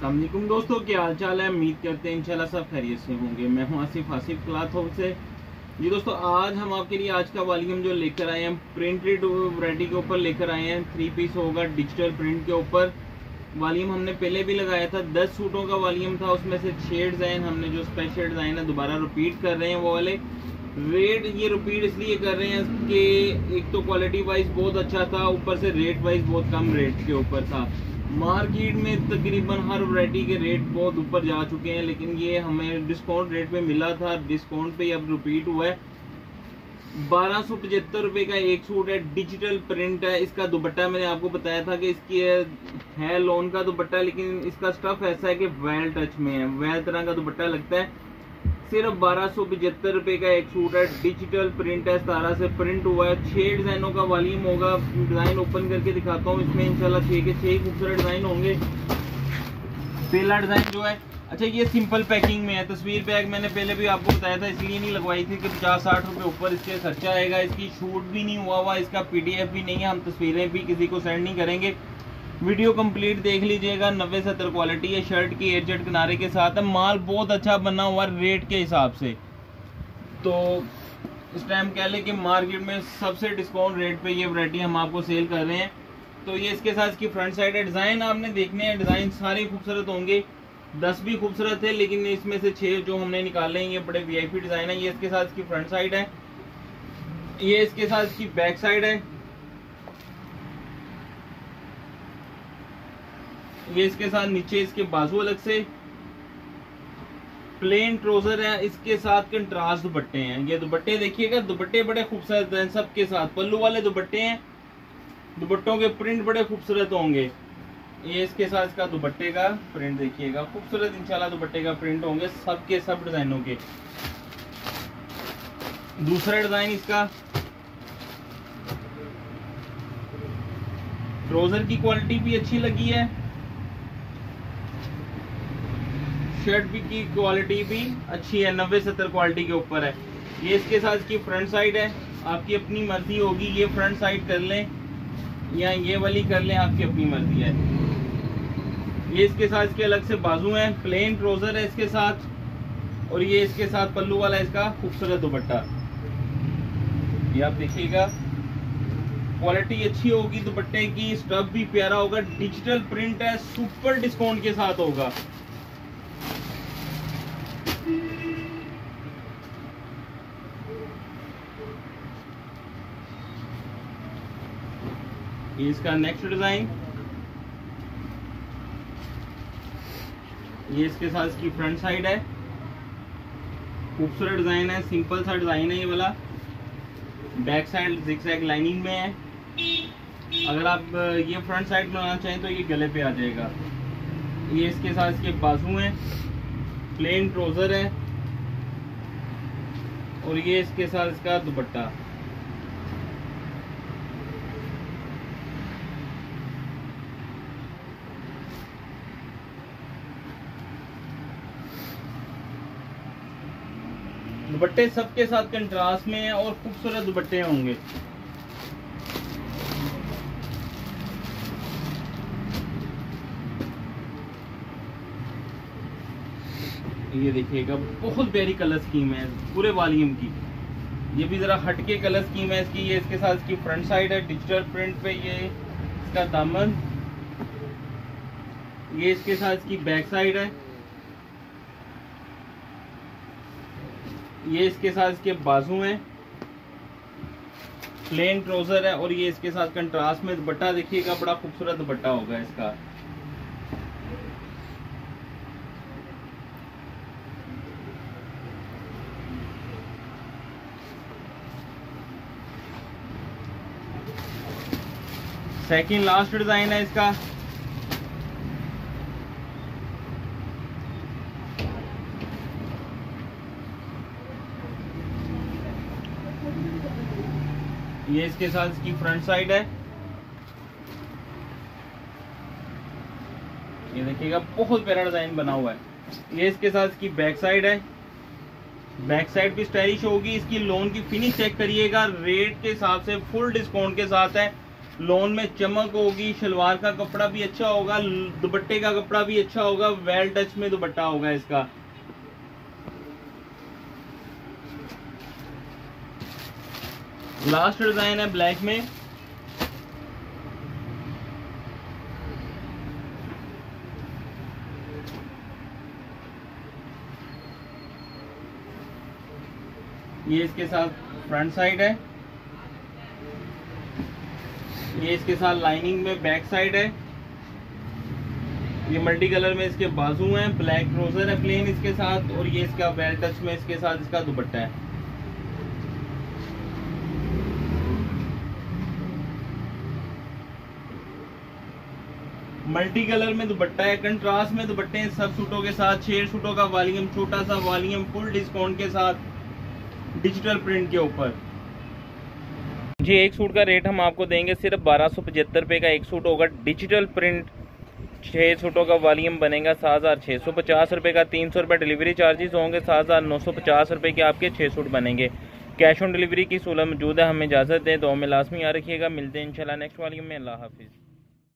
अस्सलाम वालेकुम दोस्तों, क्या हाल चाल है। उम्मीद करते हैं इंशाल्लाह सब खैरियत से होंगे। मैं हूं आसिफ क्लॉथ हाउस से। जी दोस्तों, आज हम आपके लिए आज का वॉल्यूम जो लेकर आए हैं प्रिंटेड वैरायटी के ऊपर लेकर आए हैं। 3 पीस होगा डिजिटल प्रिंट के ऊपर। वॉल्यूम हमने पहले भी लगाया था, 10 सूटों का वॉल्यूम था, उसमें से 6 डिज़ाइन हमने जो स्पेशल डिज़ाइन है दोबारा रिपीट कर रहे हैं। वो वाले रेट ये रिपीट इसलिए कर रहे हैं कि एक तो क्वालिटी वाइज बहुत अच्छा था, ऊपर से रेट वाइज बहुत कम रेट के ऊपर था। मार्केट में तकरीबन हर वैरायटी के रेट बहुत ऊपर जा चुके हैं, लेकिन ये हमें डिस्काउंट रेट पे मिला था, डिस्काउंट पे अब रिपीट हुआ है। 1275 रुपए का एक सूट है, डिजिटल प्रिंट है। इसका दुपट्टा मैंने आपको बताया था कि इसकी है लॉन का दुपट्टा, लेकिन इसका स्टफ ऐसा है कि वेल टच में है, वेल तरह का दुपट्टा लगता है। सिर्फ 1275 रुपए का एक सूट है, डिजिटल प्रिंट है, 17 से प्रिंट हुआ है। 6 डिजाइनों का वॉल्यूम होगा। डिजाइन ओपन करके दिखाता हूँ, इसमें इंशाल्लाह 6 के 6 खूबसूरत डिजाइन होंगे। पहला डिजाइन जो है, अच्छा ये सिंपल पैकिंग में है। तस्वीर बैग मैंने पहले भी आपको बताया था, इसलिए नहीं लगवाई थी कि 50-60 रुपए ऊपर इसके खर्चा आएगा। इसकी शूट भी नहीं हुआ हुआ, इसका PDF भी नहीं है, हम तस्वीरें भी किसी को सेंड नहीं करेंगे। वीडियो कंप्लीट देख लीजिएगा। 90-70 क्वालिटी है, शर्ट की एयरजेट किनारे के साथ है। माल बहुत अच्छा बना हुआ रेट के हिसाब से। तो इस टाइम कह लें कि मार्केट में सबसे डिस्काउंट रेट पे ये वैरायटी हम आपको सेल कर रहे हैं। तो ये इसके साथ इसकी फ्रंट साइड है। डिज़ाइन आपने देखने हैं, डिज़ाइन सारे खूबसूरत होंगे, 10 भी खूबसूरत है, लेकिन इसमें से 6 जो हमने निकाले हैं ये बड़े VIP डिज़ाइन है। ये इसके साथ इसकी फ्रंट साइड है, ये इसके साथ इसकी बैक साइड है, ये इसके साथ नीचे इसके बाजू अलग से। प्लेन ट्राउजर है, इसके साथ कंट्रास्ट दुपट्टे हैं। ये दुपट्टे देखिएगा, दुपट्टे बड़े खूबसूरत हैं सबके साथ, पल्लू वाले दुपट्टे हैं। दुपट्टों के प्रिंट बड़े खूबसूरत होंगे। ये इसके साथ इसका दुपट्टे का प्रिंट देखिएगा, खूबसूरत इंशाल्लाह दुपट्टे का प्रिंट होंगे सबके सब डिजाइनों के। दूसरा डिजाइन इसका, ट्राउजर की क्वालिटी भी अच्छी लगी है, शर्ट भी की क्वालिटी भी अच्छी है, 90-70 क्वालिटी के ऊपर है। ये इसके साथ इसकी फ्रंट साइड है, आपकी अपनी मर्जी होगी, ये फ्रंट साइड कर लें या ये वाली कर लें, आपकी अपनी मर्जी है। ये इसके साथ इसके अलग से बाजू हैं, प्लेन ट्राउजर है इसके साथ, और ये इसके साथ पल्लू वाला इसका खूबसूरत दुपट्टा। ये आप देखिएगा, क्वालिटी अच्छी होगी दुपट्टे की, स्टफ भी प्यारा होगा, डिजिटल प्रिंट है, सुपर डिस्काउंट के साथ होगा। ये इसका नेक्स्ट डिजाइन, ये इसके साथ इसकी फ्रंट साइड है, खूबसूरत डिजाइन है, सिंपल सा डिजाइन है ये वाला। बैक साइड जिगजैग लाइनिंग में है। अगर आप ये फ्रंट साइड बनाना चाहें तो ये गले पे आ जाएगा। ये इसके साथ इसके बाजू हैं, प्लेन ट्राउजर है, और ये इसके साथ इसका दुपट्टा। दुपट्टे सबके साथ कंट्रास्ट में है और खूबसूरत दुपट्टे होंगे। ये देखिएगा, बहुत प्यारी कलर स्कीम है पूरे वॉल्यूम की। ये भी जरा हटके कलर स्कीम है इसकी। ये इसके साथ इसकी फ्रंट साइड है, डिजिटल प्रिंट पे ये इसका दामन। ये इसके साथ इसकी बैक साइड है, ये इसके साथ इसके बाजू हैं, प्लेन ट्राउजर है, और ये इसके साथ कंट्रास्ट में दुपट्टा देखिएगा, बड़ा खूबसूरत दुपट्टा होगा इसका। सेकंड लास्ट डिजाइन है इसका। ये इसके साथ इसकी फ्रंट साइड है, ये देखिएगा बहुत प्यारा डिजाइन बना हुआ है। ये इसके साथ इसकी बैक साइड है, बैक साइड भी स्टाइलिश होगी। इसकी लोन की फिनिश चेक करिएगा, रेट के हिसाब से फुल डिस्काउंट के साथ है। लोन में चमक होगी, शलवार का कपड़ा भी अच्छा होगा, दुपट्टे का कपड़ा भी अच्छा होगा, वेल टच में दुपट्टा होगा इसका। लास्ट डिजाइन है ब्लैक में। ये इसके साथ फ्रंट साइड है, ये इसके साथ लाइनिंग में बैक साइड है। ये मल्टी कलर में इसके बाजू हैं, ब्लैक ट्राउजर है प्लेन इसके साथ, और ये इसका वेल टच में इसके साथ इसका दुपट्टा है। मल्टी कलर में दुपट्टा है, कंट्रास्ट में दुपट्टे हैं सब सूटों के साथ। 6 सूटों का वॉल्यूम, छोटा सा वॉल्यूम, फुल डिस्काउंट के साथ, डिजिटल प्रिंट के ऊपर। जी एक सूट का रेट हम आपको देंगे सिर्फ 1275 रुपये का। एक सूट होगा डिजिटल प्रिंट, 6 सूटों का वॉल्यूम बनेगा 7650 रुपये का। 300 रुपये डिलीवरी चार्जेस होंगे, 7950 रुपये के आपके 6 सूट बनेंगे। कैश ऑन डिलीवरी की सहूलत मौजूद है। हमें इजाज़त दें, तो में लाजमी आ रखिएगा। मिलते हैं इंशाल्लाह नेक्स्ट वॉल्यूम में। अल्लाह हाफिज़।